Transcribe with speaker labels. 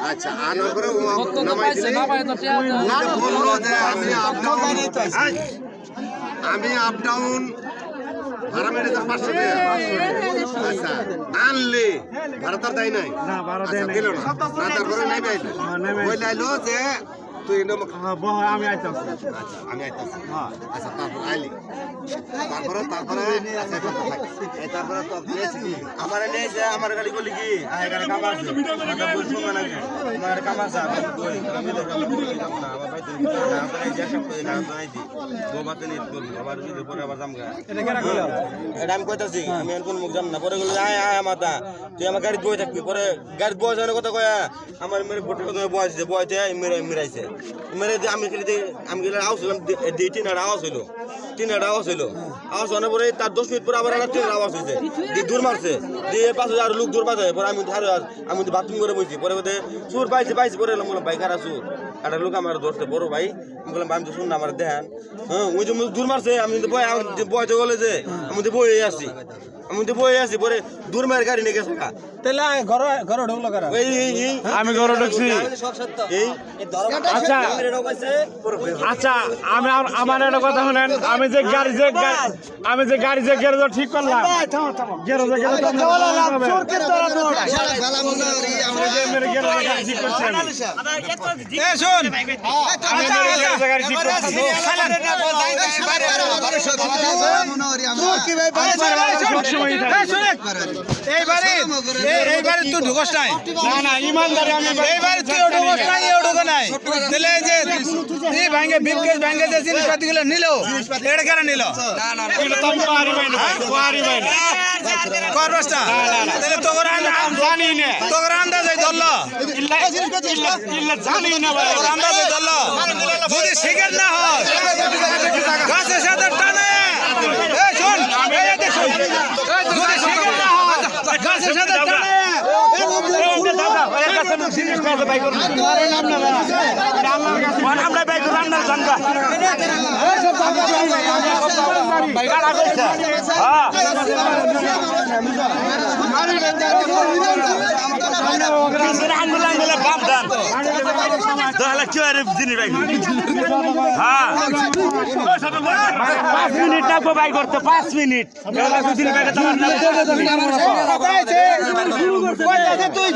Speaker 1: আচ্ছা আনার পরে আমি আপ ডাউন ভাড়া মেরে 500 টাকা। আচ্ছা আনলে ভাড়া তার দেয় নাই দিল না তারপরে নাই পাইলো বই লাইলো যে তুই
Speaker 2: আমি আইতাছি।
Speaker 1: আচ্ছা আমি আইতাছি আচ্ছা তারপর আইলি তারপরে তারপরে তো আমার নিয়েছে আমার গাড়ি করলি কি গাড়ি কামার আছে বলছো না আমার কামার আছে আমি কই আমি তো না আমার ভাই তুই না আপনার যে সব কই না নাই দি গো মাতে নি করব আবার যদি পরে আবার জামগা
Speaker 2: এটা কেন কইলা
Speaker 1: এটা আমি কইতাছি আমি কোন মুখ জাম না পরে গেল আয় মাতা তুই আমার গাড়ি বই থাকবি পরে গাড়ি বই যাওয়ার কথা কয়া আমার মেরে ফটো কথা বয়ছে বয়তে মেরাইছে মেরে আমি গেলে আওয়াজ দিই তিনটা আওয়াজ হইলো আওয়াজ হওয়ার পরে তার 10 মিনিট পরে আবার একটা ট্রেনের আওয়াজ হয়েছে দিয়ে দূর মারছে দিয়ে পাশে আর লোক দূর পাচ্ছে পরে আমি বাথরুম করে বসছি পরে বলতে সুর পাইছি পরে বললাম ভাই কারা সুর একটা লোক আমার ধরছে বড় ভাই আমি বললাম আমি তো শুন না আমার দেখান হ্যাঁ ওই যে দূর মারছে আমি বয়তে বলে যে আমি তো বয়ে আছি পরে দূর মায়ের গাড়ি নিয়ে গেছে
Speaker 2: তাহলে ঘর ঢুকলো কারা
Speaker 3: আমি ঘরে ঢুকছি আচ্ছা আচ্ছা আমি আমার একটা কথা শুনেন আমি যে গাড়ি যে গ্যারেজ ঠিক করলাম
Speaker 2: এইবারে তুই ঢুকস নাই
Speaker 3: না ইমানদারি আমি
Speaker 2: এইবারে তুই ঢুকস নাই ঢুকো নাই তাহলে যে এই ভাঙ্গে বিপকেশ ভাঙ্গে যে জিনিসপাতি গুলো নিল এটা কেন নিল করবস্তা তাহলে তোর
Speaker 3: জানি না
Speaker 2: তোর আন্দাজে ধরলো
Speaker 3: জানি না
Speaker 2: আন্দাজে ধরলো যদি শিকার না হয় গাছের সাথে টানে শোন যদি শিকার না হয় গাছের সাথে টানে
Speaker 3: আমরা বাইক রান্নার জানগা পাঁচ মিনিট লাগবো বাইক করতে 5 মিনিট তুই